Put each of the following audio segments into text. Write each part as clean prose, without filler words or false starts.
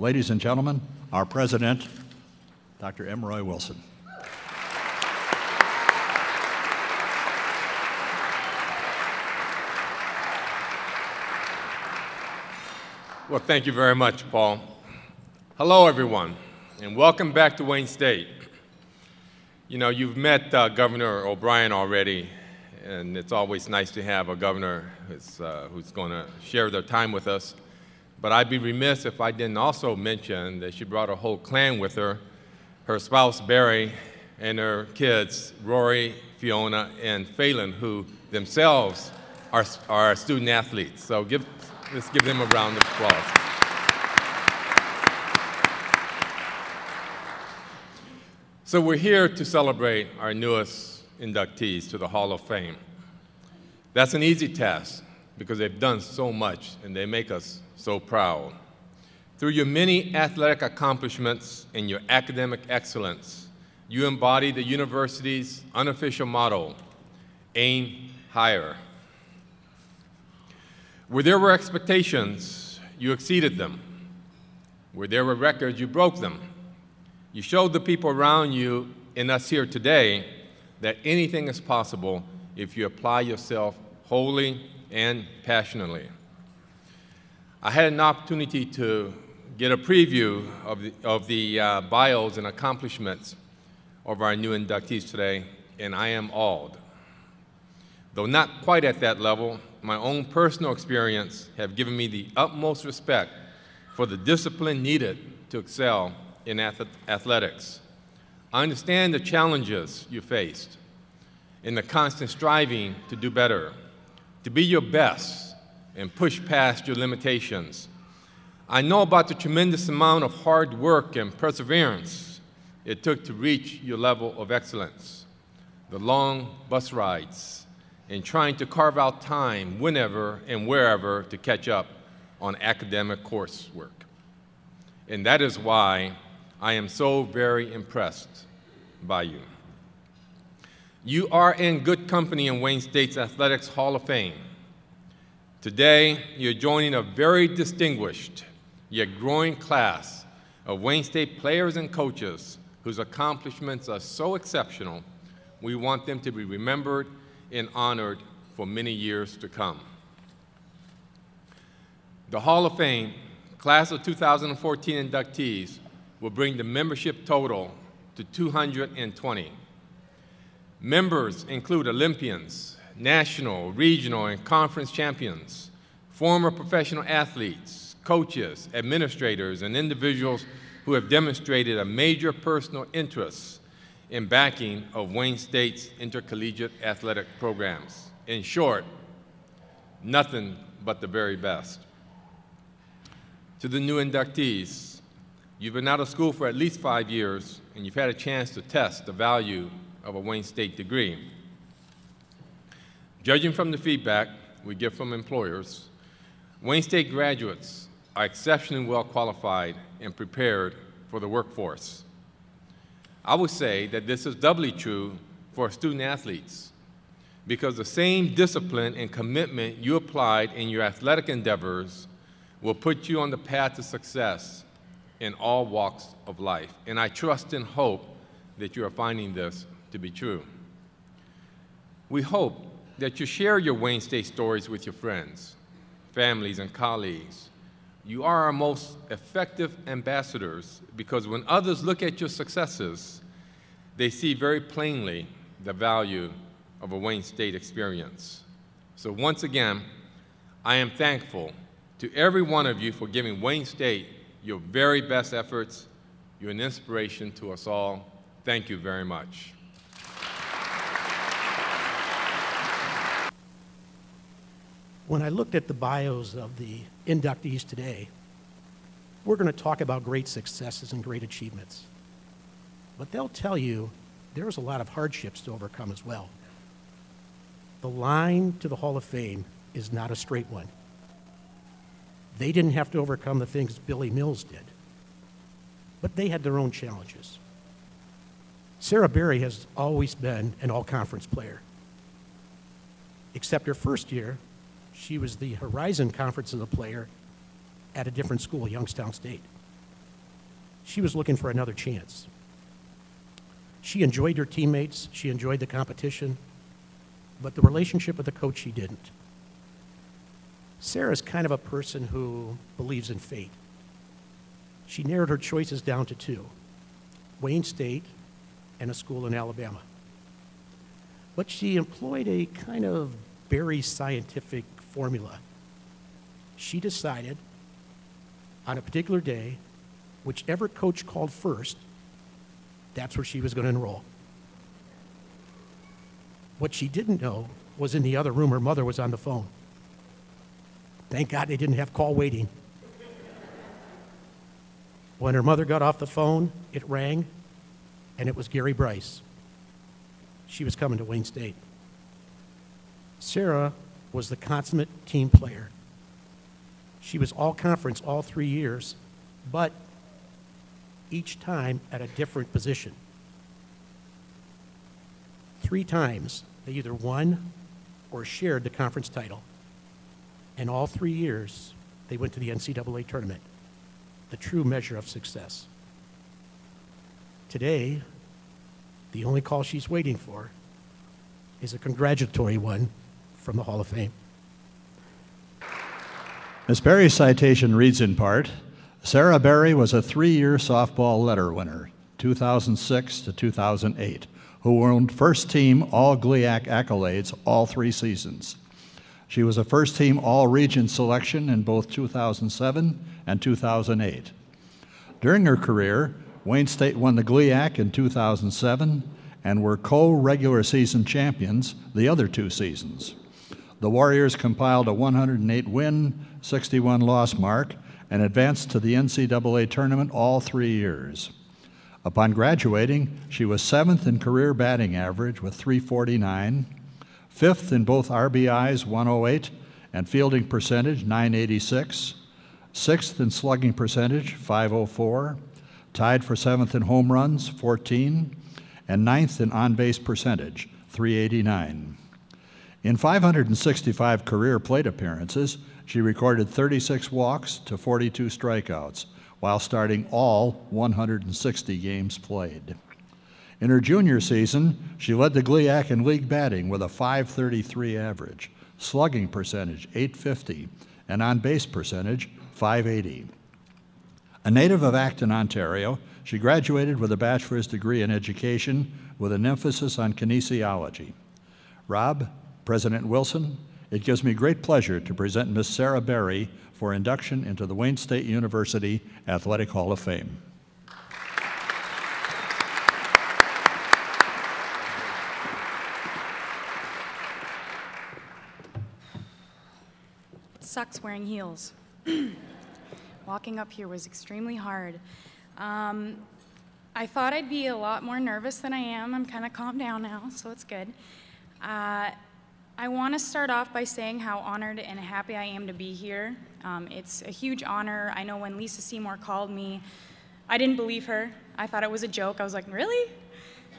Ladies and gentlemen, our president, Dr. M. Roy Wilson. Well, thank you very much, Paul. Hello, everyone, and welcome back to Wayne State. You know, you've met Governor O'Brien already, and it's always nice to have a governor who's going to share their time with us. But I'd be remiss if I didn't also mention that she brought a whole clan with her, her spouse, Barry, and her kids, Rory, Fiona, and Phelan, who themselves are student athletes. So let's give them a round of applause. So we're here to celebrate our newest inductees to the Hall of Fame. That's an easy task because they've done so much and they make us so proud. Through your many athletic accomplishments and your academic excellence, you embody the university's unofficial motto, aim higher. Where there were expectations, you exceeded them. Where there were records, you broke them. You showed the people around you and us here today that anything is possible if you apply yourself wholly and passionately. I had an opportunity to get a preview of the bios and accomplishments of our new inductees today, and I am awed. Though not quite at that level, my own personal experience have given me the utmost respect for the discipline needed to excel in athletics. I understand the challenges you faced and the constant striving to do better, to be your best and push past your limitations. I know about the tremendous amount of hard work and perseverance it took to reach your level of excellence, the long bus rides, and trying to carve out time whenever and wherever to catch up on academic coursework. And that is why I am so very impressed by you. You are in good company in Wayne State's Athletics Hall of Fame. Today, you're joining a very distinguished yet growing class of Wayne State players and coaches whose accomplishments are so exceptional, we want them to be remembered and honored for many years to come. The Hall of Fame, class of 2014 inductees, will bring the membership total to 220. Members include Olympians, national, regional, and conference champions, former professional athletes, coaches, administrators, and individuals who have demonstrated a major personal interest in backing of Wayne State's intercollegiate athletic programs. In short, nothing but the very best. To the new inductees, you've been out of school for at least 5 years, and you've had a chance to test the value of a Wayne State degree. Judging from the feedback we get from employers, Wayne State graduates are exceptionally well qualified and prepared for the workforce. I would say that this is doubly true for student athletes because the same discipline and commitment you applied in your athletic endeavors will put you on the path to success in all walks of life. And I trust and hope that you are finding this to be true. We hope that you share your Wayne State stories with your friends, families, and colleagues. You are our most effective ambassadors because when others look at your successes, they see very plainly the value of a Wayne State experience. So once again, I am thankful to every one of you for giving Wayne State your very best efforts. You're an inspiration to us all. Thank you very much. When I looked at the bios of the inductees today, we're going to talk about great successes and great achievements. But they'll tell you there's a lot of hardships to overcome as well. The line to the Hall of Fame is not a straight one. They didn't have to overcome the things Billy Mills did, but they had their own challenges. Sarah Berry has always been an all-conference player. Except her first year, she was the Horizon Conference of the Player at a different school, Youngstown State. she was looking for another chance. She enjoyed her teammates, she enjoyed the competition, but the relationship with the coach she didn't. Sarah's kind of a person who believes in fate. She narrowed her choices down to two, Wayne State and a school in Alabama. But she employed a kind of very scientific formula. She decided on a particular day, whichever coach called first, that's where she was going to enroll. What she didn't know was in the other room, her mother was on the phone. Thank God they didn't have call waiting. When her mother got off the phone, it rang, and it was Gary Bryce. She was coming to Wayne State. Sarah was the consummate team player. She was all conference all 3 years, but each time at a different position. 3 times they either won or shared the conference title. And all 3 years they went to the NCAA tournament, the true measure of success. Today, the only call she's waiting for is a congratulatory one from the Hall of Fame. Ms. Berry's citation reads in part, Sarah Berry was a 3-year softball letter winner, 2006 to 2008, who earned first-team All-GLIAC accolades all 3 seasons. She was a first-team All-Region selection in both 2007 and 2008. During her career, Wayne State won the GLIAC in 2007 and were co-regular season champions the other 2 seasons. The Warriors compiled a 108-win, 61-loss mark and advanced to the NCAA tournament all 3 years. Upon graduating, she was 7th in career batting average with .349, 5th in both RBIs, 108, and fielding percentage, 986, 6th in slugging percentage, 504, tied for 7th in home runs, 14, and 9th in on-base percentage, 389. In 565 career plate appearances, she recorded 36 walks to 42 strikeouts, while starting all 160 games played. In her junior season, she led the GLIAC in league batting with a .533 average, slugging percentage, 850, and on-base percentage, 580. A native of Acton, Ontario, she graduated with a bachelor's degree in education with an emphasis on kinesiology. Rob, President Wilson, it gives me great pleasure to present Ms. Sarah Berry for induction into the Wayne State University Athletic Hall of Fame. It sucks wearing heels. Walking up here was extremely hard. I thought I'd be a lot more nervous than I am. I'm kind of calmed down now, so it's good. I want to start off by saying how honored and happy I am to be here. It's a huge honor. I know when Lisa Seymour called me, I didn't believe her. I thought it was a joke. I was like, really?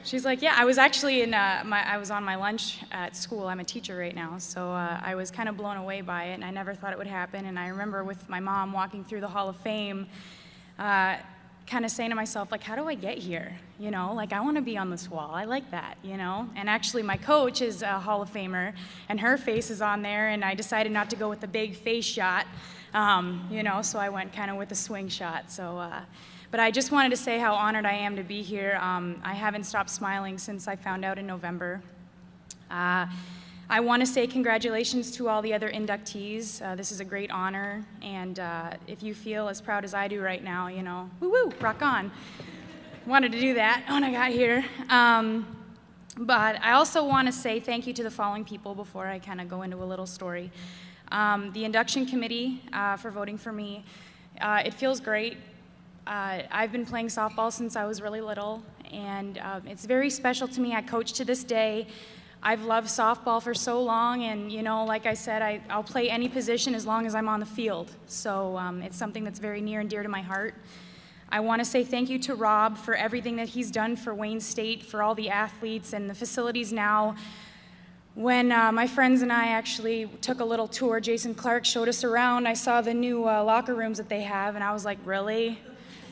She's like, yeah. I was actually I was on my lunch at school. I'm a teacher right now, so I was kind of blown away by it, and I never thought it would happen. And I remember with my mom walking through the Hall of Fame, kind of saying to myself, like, how do I get here? You know, like, I want to be on this wall. I like that, you know? And actually, my coach is a Hall of Famer, and her face is on there, and I decided not to go with the big face shot, you know, so I went kind of with the swing shot. So, but I just wanted to say how honored I am to be here. I haven't stopped smiling since I found out in November. I want to say congratulations to all the other inductees. This is a great honor, and if you feel as proud as I do right now, you know, woo-woo, rock on. Wanted to do that when I got here. But I also want to say thank you to the following people before I kind of go into a little story. The induction committee for voting for me. It feels great. I've been playing softball since I was really little, and it's very special to me. I coach to this day. I've loved softball for so long, and you know, like I said, I'll play any position as long as I'm on the field. So it's something that's very near and dear to my heart. I want to say thank you to Rob for everything that he's done for Wayne State, for all the athletes and the facilities now. When my friends and I actually took a little tour, Jason Clark showed us around, I saw the new locker rooms that they have, and I was like, really?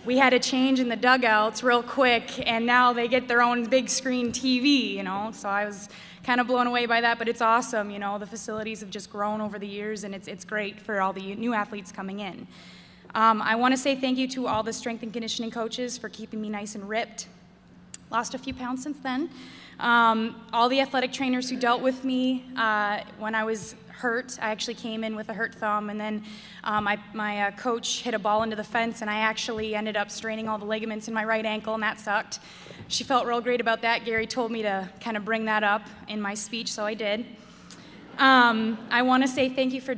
we had a change in the dugouts real quick, and now they get their own big screen TV, you know, so I was kind of blown away by that, but it's awesome, you know, the facilities have just grown over the years, and it's great for all the new athletes coming in. I want to say thank you to all the strength and conditioning coaches for keeping me nice and ripped. Lost a few pounds since then. All the athletic trainers who dealt with me when I was hurt. I actually came in with a hurt thumb, and then my coach hit a ball into the fence, and I actually ended up straining all the ligaments in my right ankle, and that sucked. She felt real great about that. Gary told me to kind of bring that up in my speech, so I did. I want to say thank you to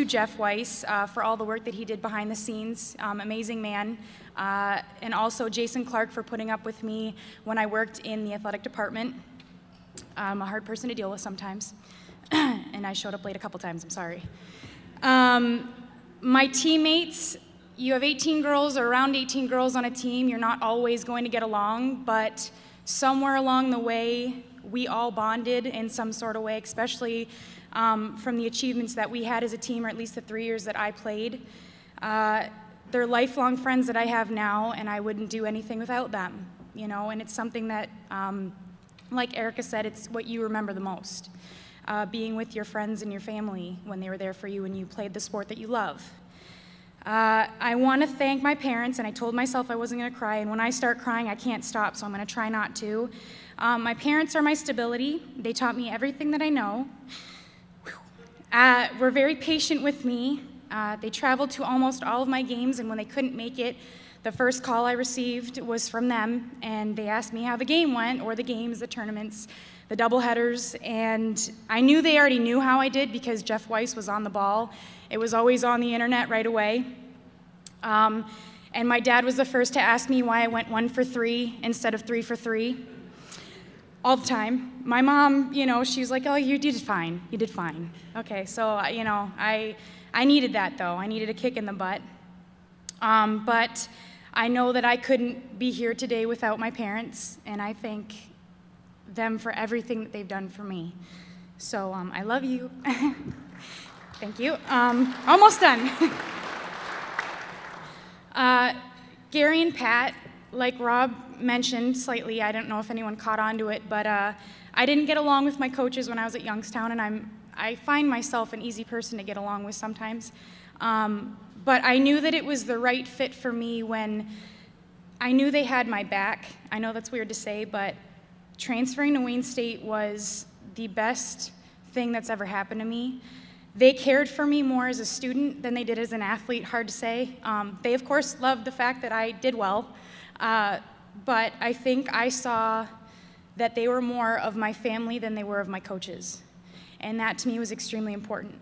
Jeff Weiss for all the work that he did behind the scenes. Amazing man. And also Jason Clark for putting up with me when I worked in the athletic department. I'm a hard person to deal with sometimes. And I showed up late a couple times, I'm sorry. My teammates, you have 18 girls or around 18 girls on a team. You're not always going to get along, but somewhere along the way, we all bonded in some sort of way, especially from the achievements that we had as a team, or at least the 3 years that I played. They're lifelong friends that I have now, and I wouldn't do anything without them, you know, and it's something that, like Erica said, it's what you remember the most. Being with your friends and your family when they were there for you when you played the sport that you love. I want to thank my parents, and I told myself I wasn't going to cry, and when I start crying, I can't stop, so I'm going to try not to. My parents are my stability. They taught me everything that I know. Were very patient with me. They traveled to almost all of my games, and when they couldn't make it, the first call I received was from them, and they asked me how the game went, or the games, the tournaments, the doubleheaders, and I knew they already knew how I did because Jeff Weiss was on the ball. It was always on the internet right away. And my dad was the first to ask me why I went 1 for 3 instead of 3 for 3. All the time. My mom, you know, she was like, oh, you did fine. You did fine. Okay, so, you know, I needed that, though. I needed a kick in the butt. But I know that I couldn't be here today without my parents, and I thank them for everything that they've done for me. So I love you. Thank you. Almost done. Gary and Pat, like Rob mentioned slightly, I don't know if anyone caught on to it, but I didn't get along with my coaches when I was at Youngstown, and I find myself an easy person to get along with sometimes. But I knew that it was the right fit for me when I knew they had my back. I know that's weird to say, but transferring to Wayne State was the best thing that's ever happened to me. They cared for me more as a student than they did as an athlete, hard to say. They, of course, loved the fact that I did well, but I think I saw that they were more of my family than they were of my coaches. And that, to me, was extremely important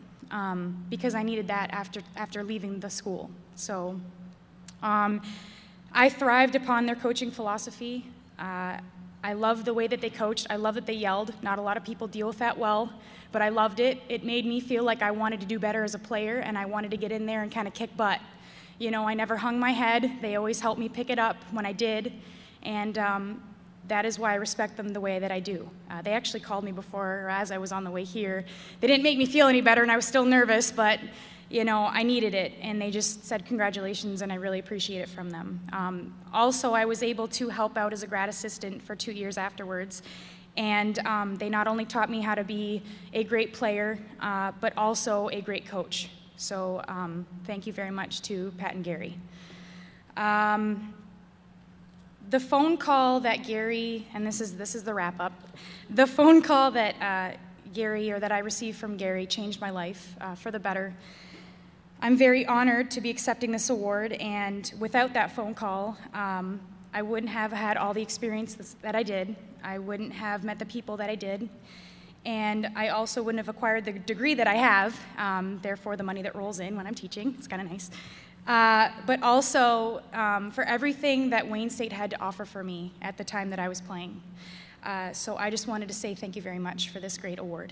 because I needed that after leaving the school. So I thrived upon their coaching philosophy. I loved the way that they coached. I love that they yelled. Not a lot of people deal with that well, but I loved it. It made me feel like I wanted to do better as a player, and I wanted to get in there and kind of kick butt. You know, I never hung my head. They always helped me pick it up when I did, and that is why I respect them the way that I do. They actually called me before, or as I was on the way here. They didn't make me feel any better, and I was still nervous, but you know, I needed it, and they just said congratulations, and I really appreciate it from them. Also, I was able to help out as a grad assistant for 2 years afterwards, and they not only taught me how to be a great player, but also a great coach. So thank you very much to Pat and Gary. The phone call that Gary, and this is the wrap up, the phone call that Gary, or that I received from Gary, changed my life for the better. I'm very honored to be accepting this award, and without that phone call, I wouldn't have had all the experience that I did. I wouldn't have met the people that I did, and I also wouldn't have acquired the degree that I have, therefore the money that rolls in when I'm teaching. It's kind of nice. But also for everything that Wayne State had to offer for me at the time that I was playing. So I just wanted to say thank you very much for this great award.